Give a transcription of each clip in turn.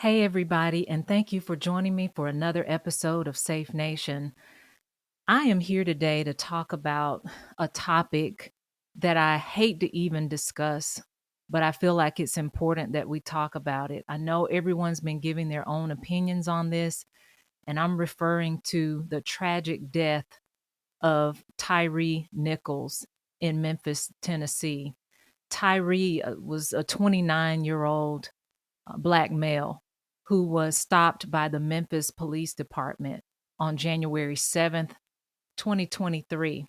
Hey, everybody, and thank you for joining me for another episode of Safe Nation. I am here today to talk about a topic that I hate to even discuss, but I feel like it's important that we talk about it. I know everyone's been giving their own opinions on this, and I'm referring to the tragic death of Tyree Nichols in Memphis, Tennessee. Tyree was a 29-year-old Black male who was stopped by the Memphis Police Department on January 7th, 2023.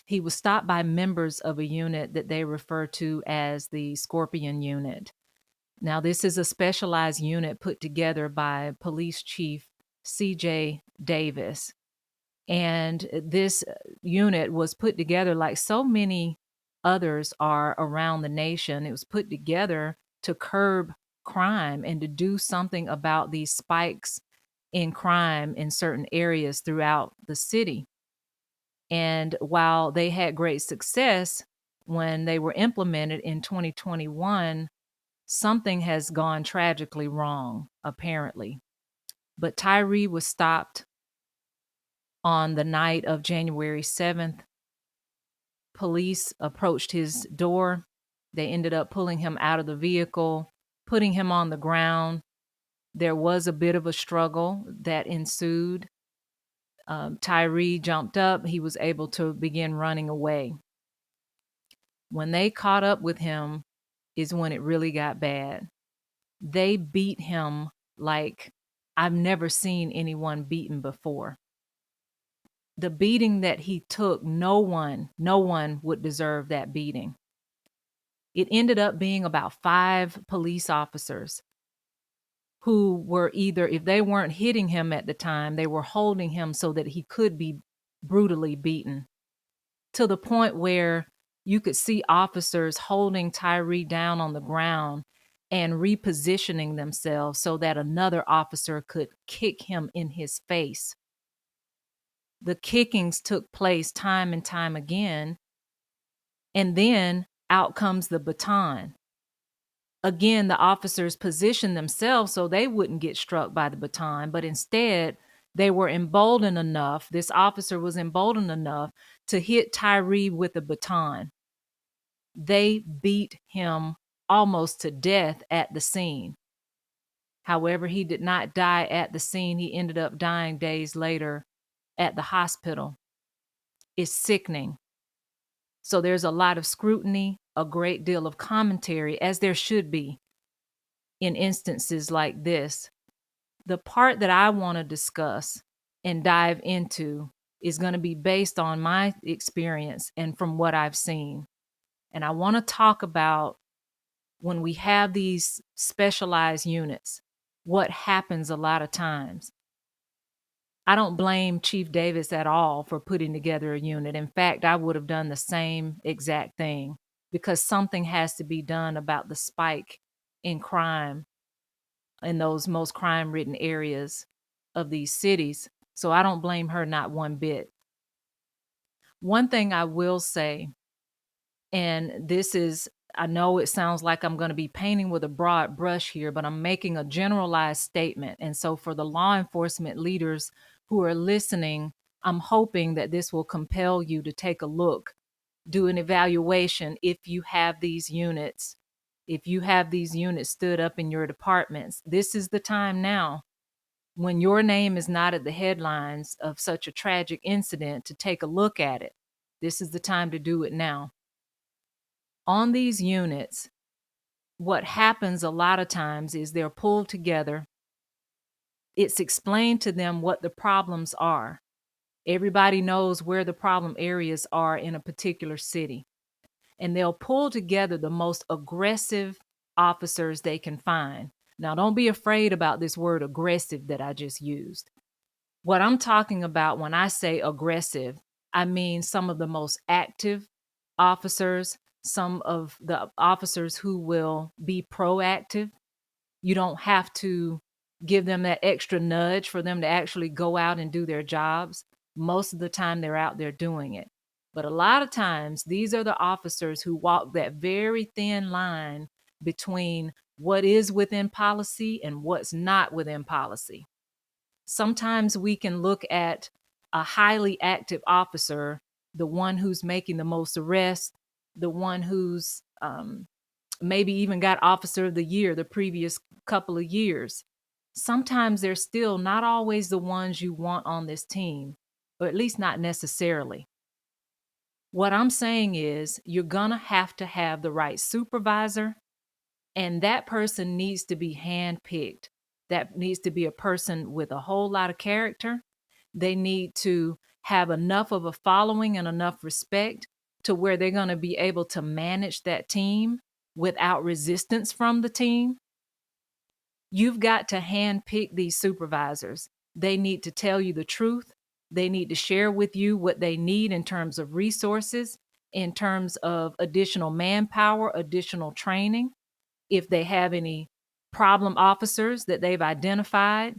He was stopped by members of a unit that they refer to as the Scorpion Unit. Now, this is a specialized unit put together by Police Chief C.J. Davis. And this unit was put together like so many others are around the nation. It was put together to curb crime and to do something about these spikes in crime in certain areas throughout the city. And while they had great success when they were implemented in 2021, something has gone tragically wrong, apparently. But Tyree was stopped on the night of January 7th. Police approached his door. They ended up pulling him out of the vehicle, putting him on the ground. There was a bit of a struggle that ensued. Tyree jumped up. He was able to begin running away. When they caught up with him is when it really got bad. They beat him like I've never seen anyone beaten before. The beating that he took, no one would deserve that beating. It ended up being about 5 police officers who were either, if they weren't hitting him at the time, they were holding him so that he could be brutally beaten, to the point where you could see officers holding Tyree down on the ground and repositioning themselves so that another officer could kick him in his face. The kickings took place time and time again, and then out comes the baton. Again, the officers positioned themselves so they wouldn't get struck by the baton, but instead they were emboldened enough. This officer was emboldened enough to hit Tyree with a baton. They beat him almost to death at the scene. However, he did not die at the scene. He ended up dying days later at the hospital. It's sickening. So there's a lot of scrutiny, a great deal of commentary, as there should be in instances like this. The part that I want to discuss and dive into is going to be based on my experience and from what I've seen. And I want to talk about when we have these specialized units, what happens a lot of times. I don't blame Chief Davis at all for putting together a unit. In fact, I would have done the same exact thing because something has to be done about the spike in crime in those most crime-ridden areas of these cities. So I don't blame her not one bit. One thing I will say, and this is, I know it sounds like I'm going to be painting with a broad brush here, but I'm making a generalized statement. And so for the law enforcement leaders who are listening, I'm hoping that this will compel you to take a look, do an evaluation if you have these units. If you have these units stood up in your departments, this is the time now when your name is not at the headlines of such a tragic incident to take a look at it. This is the time to do it now. On these units, what happens a lot of times is they're pulled together. It's explained to them what the problems are. Everybody knows where the problem areas are in a particular city. And they'll pull together the most aggressive officers they can find. Now, don't be afraid about this word aggressive that I just used. What I'm talking about when I say aggressive, I mean some of the most active officers, some of the officers who will be proactive. You don't have to give them that extra nudge for them to actually go out and do their jobs. Most of the time, they're out there doing it. But a lot of times, these are the officers who walk that very thin line between what is within policy and what's not within policy. Sometimes we can look at a highly active officer, the one who's making the most arrests, the one who's maybe even got Officer of the Year the previous couple of years. Sometimes they're still not always the ones you want on this team, or at least not necessarily. What I'm saying is you're going to have the right supervisor, and that person needs to be handpicked. That needs to be a person with a whole lot of character. They need to have enough of a following and enough respect to where they're going to be able to manage that team without resistance from the team. You've got to handpick these supervisors. They need to tell you the truth. They need to share with you what they need in terms of resources, in terms of additional manpower, additional training. If they have any problem officers that they've identified,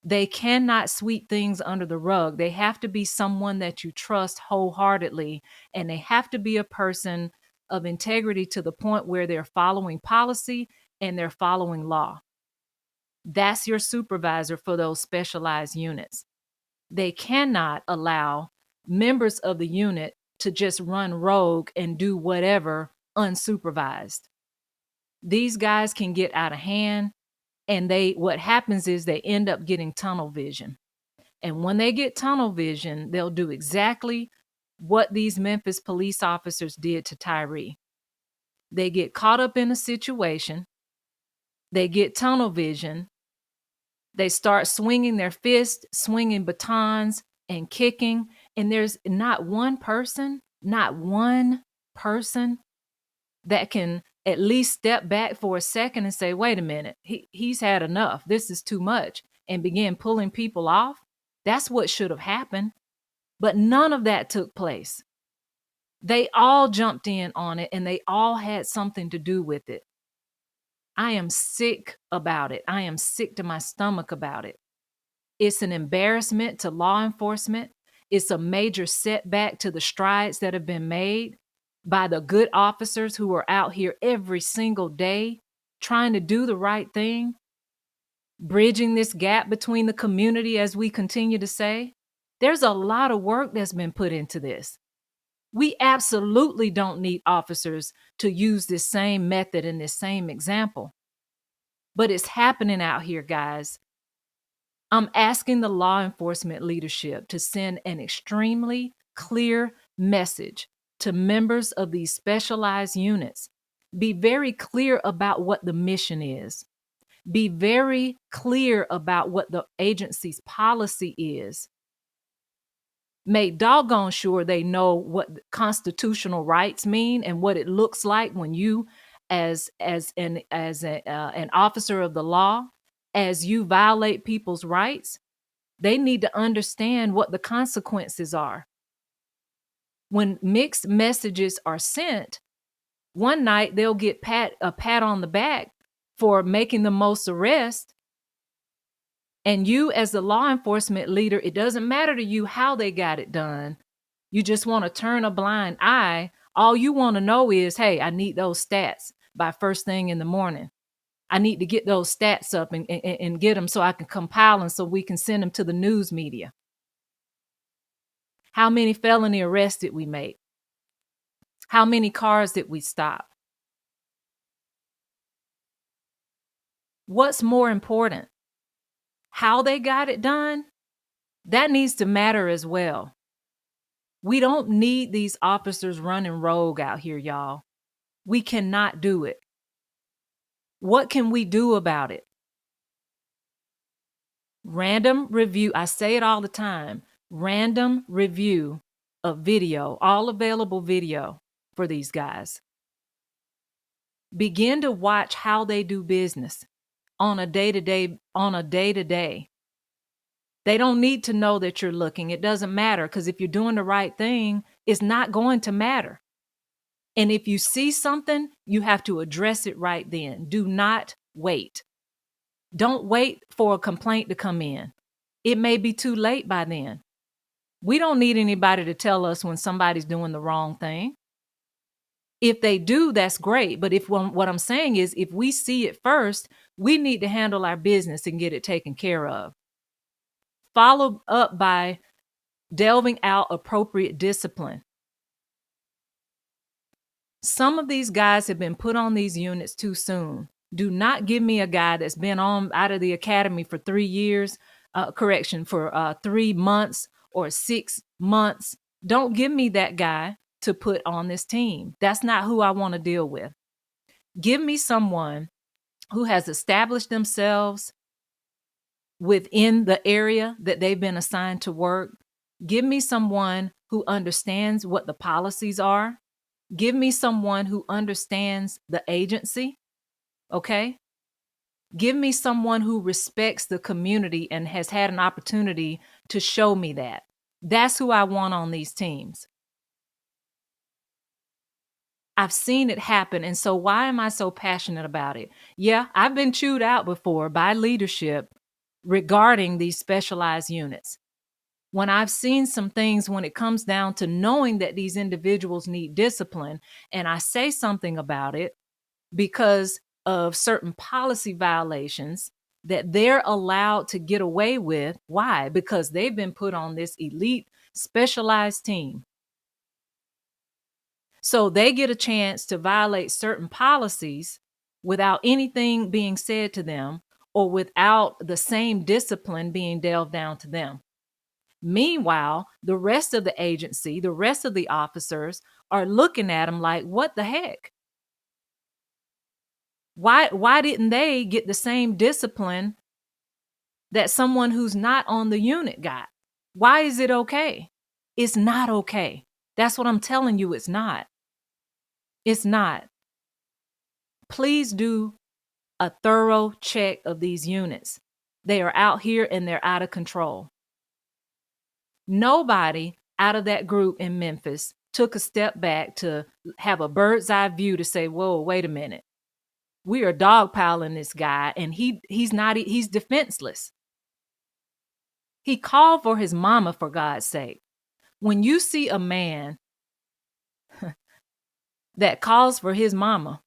they cannot sweep things under the rug. They have to be someone that you trust wholeheartedly, and they have to be a person of integrity to the point where they're following policy and they're following law. That's your supervisor for those specialized units. They cannot allow members of the unit to just run rogue and do whatever unsupervised. These guys can get out of hand, and what happens is they end up getting tunnel vision. And when they get tunnel vision, they'll do exactly what these Memphis police officers did to Tyree. They get caught up in a situation, they get tunnel vision, they start swinging their fists, swinging batons, and kicking. And there's not one person that can at least step back for a second and say, wait a minute, he's had enough. This is too much, and begin pulling people off. That's what should have happened. But none of that took place. They all jumped in on it, and they all had something to do with it. I am sick about it. I am sick to my stomach about it. It's an embarrassment to law enforcement. It's a major setback to the strides that have been made by the good officers who are out here every single day trying to do the right thing, bridging this gap between the community, as we continue to say. There's a lot of work that's been put into this. We absolutely don't need officers to use this same method and this same example. But it's happening out here, guys. I'm asking the law enforcement leadership to send an extremely clear message to members of these specialized units. Be very clear about what the mission is. Be very clear about what the agency's policy is. Make doggone sure they know what constitutional rights mean and what it looks like when you, as an officer of the law, as you violate people's rights. They need to understand what the consequences are. When mixed messages are sent, one night they'll get a pat on the back for making the most arrests. And you, as the law enforcement leader, it doesn't matter to you how they got it done. You just want to turn a blind eye. All you want to know is, hey, I need those stats by first thing in the morning. I need to get those stats up and get them so I can compile them so we can send them to the news media. How many felony arrests did we make? How many cars did we stop? What's more important? How they got it done? That needs to matter as well. We don't need these officers running rogue out here, y'all. We cannot do it. What can we do about it? Random review. I say it all the time. Random review of video, all available video for these guys. Begin to watch how they do business on a day-to-day. They don't need to know that you're looking. It doesn't matter, because if you're doing the right thing, it's not going to matter. And if you see something, you have to address it right then. Do not wait. Don't wait for a complaint to come in. It may be too late by then. We don't need anybody to tell us when somebody's doing the wrong thing. If they do, that's great. But what I'm saying is, if we see it first, we need to handle our business and get it taken care of. Followed up by delving out appropriate discipline. Some of these guys have been put on these units too soon. Do not give me a guy that's been out of the academy for 3 years, for 3 months or 6 months. Don't give me that guy to put on this team. That's not who I want to deal with. Give me someone who has established themselves within the area that they've been assigned to work. Give me someone who understands what the policies are. Give me someone who understands the agency, okay? Give me someone who respects the community and has had an opportunity to show me that. That's who I want on these teams. I've seen it happen, and so why am I so passionate about it? Yeah, I've been chewed out before by leadership regarding these specialized units. When I've seen some things when it comes down to knowing that these individuals need discipline, and I say something about it because of certain policy violations that they're allowed to get away with. Why? Because they've been put on this elite specialized team. So they get a chance to violate certain policies without anything being said to them or without the same discipline being delved down to them. Meanwhile, the rest of the agency, the rest of the officers are looking at them like, what the heck? Why didn't they get the same discipline that someone who's not on the unit got? Why is it okay? It's not okay. That's what I'm telling you. It's not. It's not. Please do a thorough check of these units. They are out here and they're out of control. Nobody out of that group in Memphis took a step back to have a bird's eye view to say, whoa, wait a minute. We are dogpiling this guy and he's defenseless. He called for his mama, for God's sake. When you see a man that calls for his mama,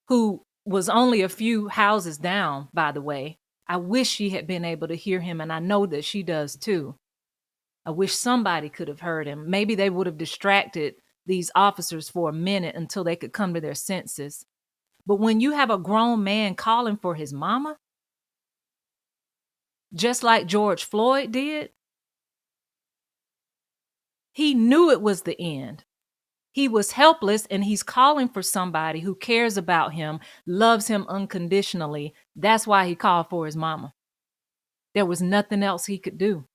who was only a few houses down, by the way, I wish she had been able to hear him, and I know that she does too. I wish somebody could have heard him. Maybe they would have distracted these officers for a minute until they could come to their senses. But when you have a grown man calling for his mama, just like George Floyd did, he knew it was the end. He was helpless and he's calling for somebody who cares about him, loves him unconditionally. That's why he called for his mama. There was nothing else he could do.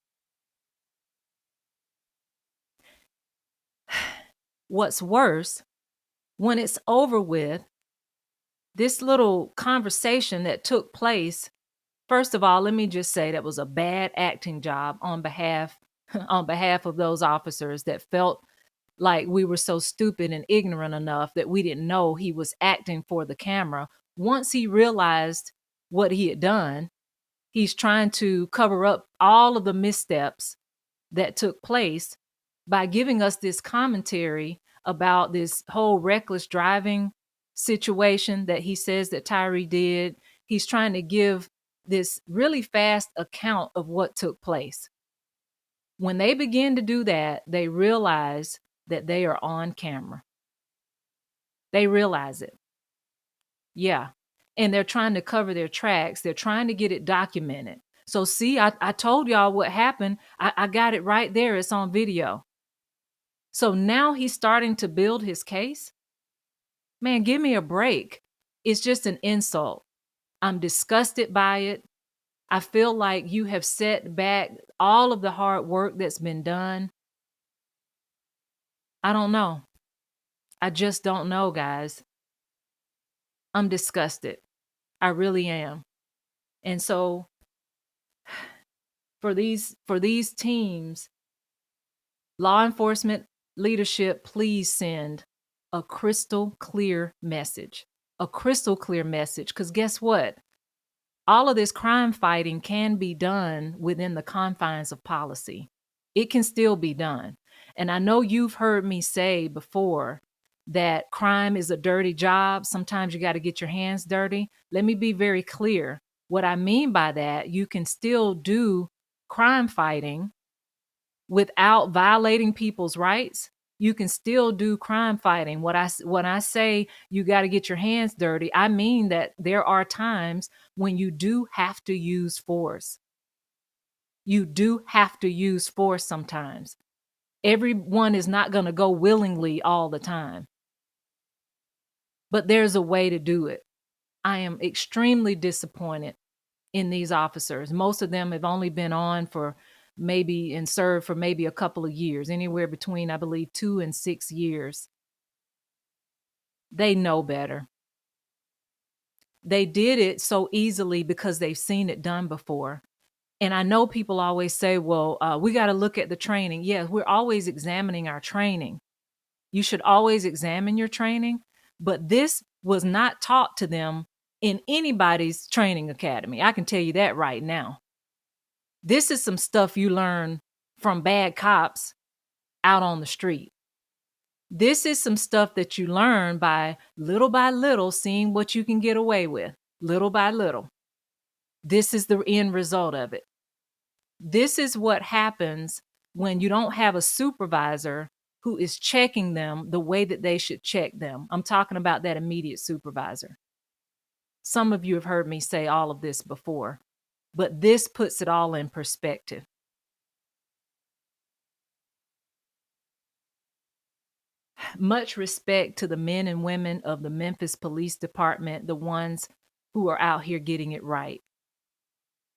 What's worse, when it's over with, this little conversation that took place, first of all, let me just say that was a bad acting job on behalf of those officers that felt like we were so stupid and ignorant enough that we didn't know he was acting for the camera. Once he realized what he had done, he's trying to cover up all of the missteps that took place by giving us this commentary about this whole reckless driving situation that he says that Tyree did. He's trying to give this really fast account of what took place. When they begin to do that, they realize that they are on camera. They realize it. Yeah. And they're trying to cover their tracks. They're trying to get it documented. So see, I told y'all what happened. I got it right there. It's on video. So now he's starting to build his case. Man, give me a break. It's just an insult. I'm disgusted by it. I feel like you have set back all of the hard work that's been done. I don't know. I just don't know, guys. I'm disgusted. I really am. And so for these teams, law enforcement leadership, please send a crystal clear message. A crystal clear message. Because guess what? All of this crime fighting can be done within the confines of policy. It can still be done. And I know you've heard me say before that crime is a dirty job. Sometimes you got to get your hands dirty. Let me be very clear. What I mean by that, you can still do crime fighting without violating people's rights. You can still do crime fighting. When I say you got to get your hands dirty, I mean that there are times when you do have to use force. You do have to use force sometimes. Everyone is not going to go willingly all the time, but there's a way to do it. I am extremely disappointed in these officers. Most of them have only been on for maybe and served for maybe a couple of years, anywhere between, I believe, 2 and 6 years. They know better. They did it so easily because they've seen it done before. And I know people always say, well, we got to look at the training. Yes, we're always examining our training. You should always examine your training, but this was not taught to them in anybody's training academy. I can tell you that right now. This is some stuff you learn from bad cops out on the street. This is some stuff that you learn by little seeing what you can get away with, little by little. This is the end result of it. This is what happens when you don't have a supervisor who is checking them the way that they should check them. I'm talking about that immediate supervisor. Some of you have heard me say all of this before, but this puts it all in perspective. Much respect to the men and women of the Memphis Police Department, the ones who are out here getting it right.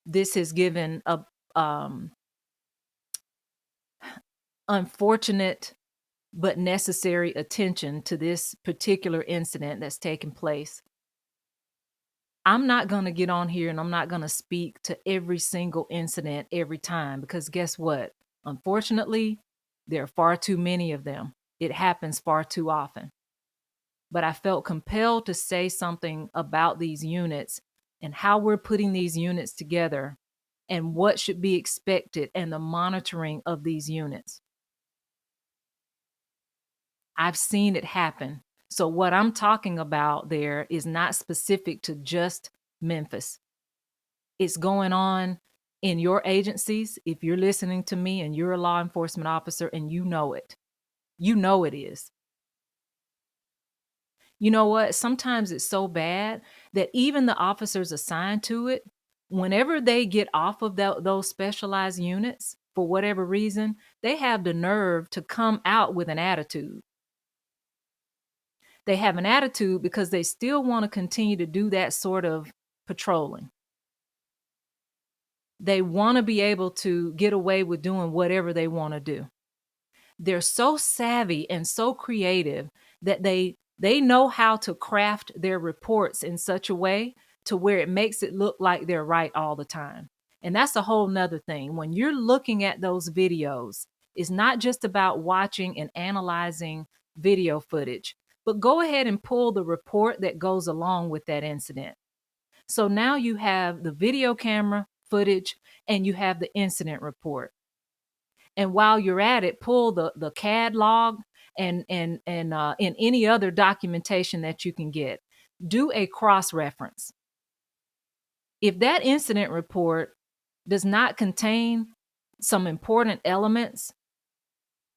This has given a unfortunate but necessary attention to this particular incident that's taken place. I'm not going to get on here and I'm not going to speak to every single incident every time, because guess what? Unfortunately, there are far too many of them. It happens far too often. But I felt compelled to say something about these units and how we're putting these units together and what should be expected and the monitoring of these units. I've seen it happen. So what I'm talking about there is not specific to just Memphis. It's going on in your agencies. If you're listening to me and you're a law enforcement officer and you know it is. You know what? Sometimes it's so bad that even the officers assigned to it, whenever they get off of those specialized units, for whatever reason, they have the nerve to come out with an attitude. They have an attitude because they still want to continue to do that sort of patrolling. They want to be able to get away with doing whatever they want to do. They're so savvy and so creative that they know how to craft their reports in such a way to where it makes it look like they're right all the time. And that's a whole nother thing. When you're looking at those videos, it's not just about watching and analyzing video footage, but go ahead and pull the report that goes along with that incident. So now you have the video camera footage and you have the incident report. And while you're at it, pull the CAD log and in any other documentation that you can get. Do a cross reference. If that incident report does not contain some important elements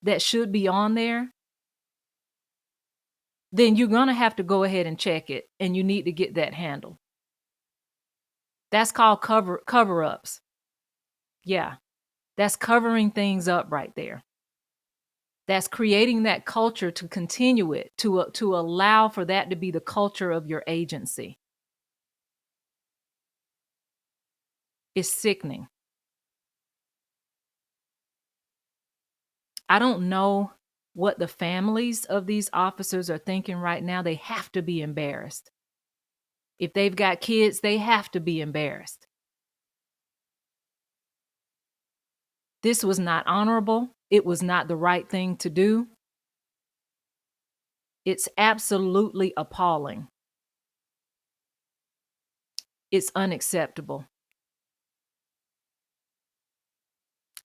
that should be on there, then you're going to have to go ahead and check it, and you need to get that handled. That's called cover-ups. Yeah, that's covering things up right there. That's creating that culture to continue it, to allow for that to be the culture of your agency. It's sickening. I don't know what the families of these officers are thinking right now. They have to be embarrassed. If they've got kids, they have to be embarrassed. This was not honorable. It was not the right thing to do. It's absolutely appalling. It's unacceptable.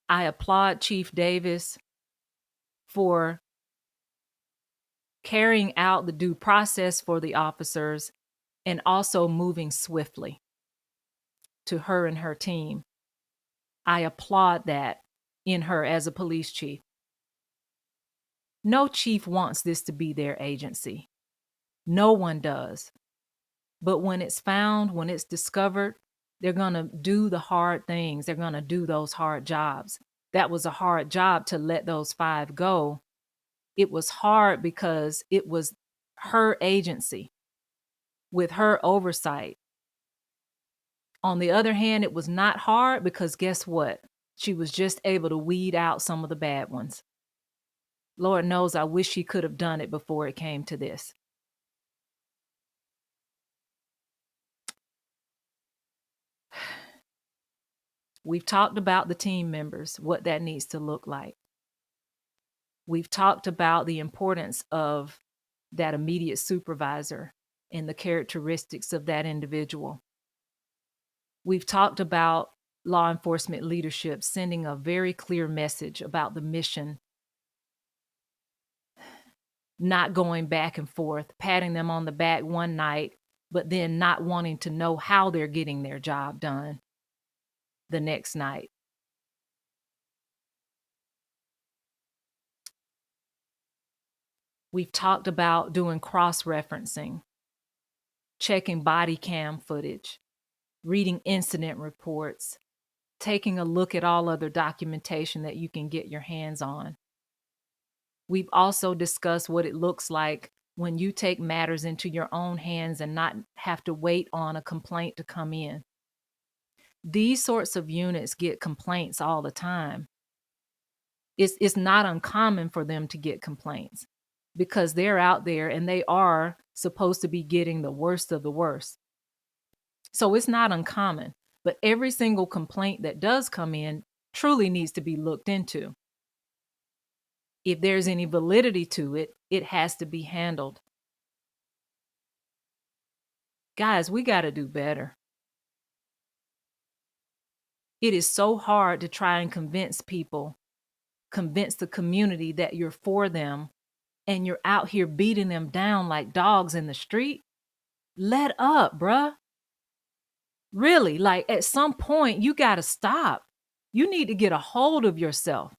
I applaud Chief Davis for carrying out the due process for the officers and also moving swiftly to her and her team. I applaud that in her as a police chief. No chief wants this to be their agency. No one does. But when it's found, when it's discovered, they're going to do the hard things. They're going to do those hard jobs. That was a hard job to let those 5 go. It was hard because it was her agency with her oversight. On the other hand, it was not hard because guess what? She was just able to weed out some of the bad ones. Lord knows I wish she could have done it before it came to this. We've talked about the team members, what that needs to look like. We've talked about the importance of that immediate supervisor and the characteristics of that individual. We've talked about law enforcement leadership sending a very clear message about the mission, not going back and forth, patting them on the back one night, but then not wanting to know how they're getting their job done the next night. We've talked about doing cross-referencing, checking body cam footage, reading incident reports, taking a look at all other documentation that you can get your hands on. We've also discussed what it looks like when you take matters into your own hands and not have to wait on a complaint to come in. These sorts of units get complaints all the time. It's not uncommon for them to get complaints because they're out there and they are supposed to be getting the worst of the worst. So it's not uncommon, but every single complaint that does come in truly needs to be looked into. If there's any validity to it, it has to be handled. Guys, we got to do better. It is so hard to try and convince people, convince the community that you're for them, and you're out here beating them down like dogs in the street. Let up, bruh. Really, like at some point, you got to stop. You need to get a hold of yourself.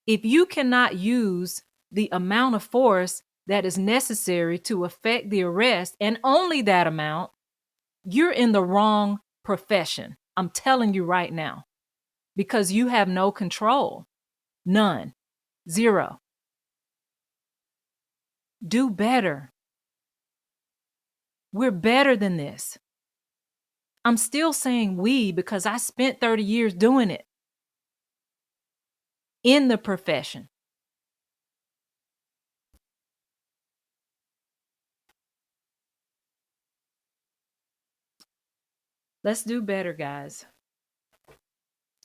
If you cannot use the amount of force that is necessary to effect the arrest, and only that amount, you're in the wrong profession. I'm telling you right now, because you have no control. None. Zero. Do better. We're better than this. I'm still saying we because I spent 30 years doing it in the profession. Let's do better, guys.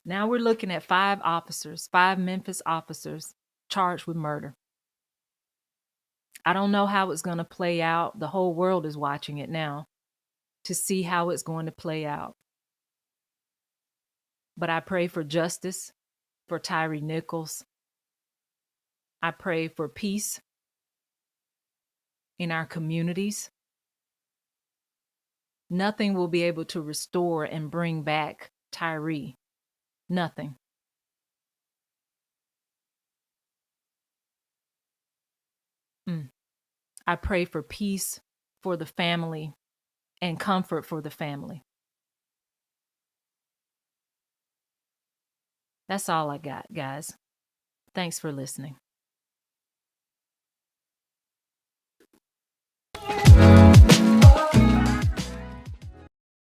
Now we're looking at 5 Memphis officers charged with murder. I don't know how it's going to play out. The whole world is watching it now to see how it's going to play out. But I pray for justice for Tyree Nichols. I pray for peace in our communities. Nothing will be able to restore and bring back Tyree. Nothing. I pray for peace for the family and comfort for the family. That's all I got, guys. Thanks for listening.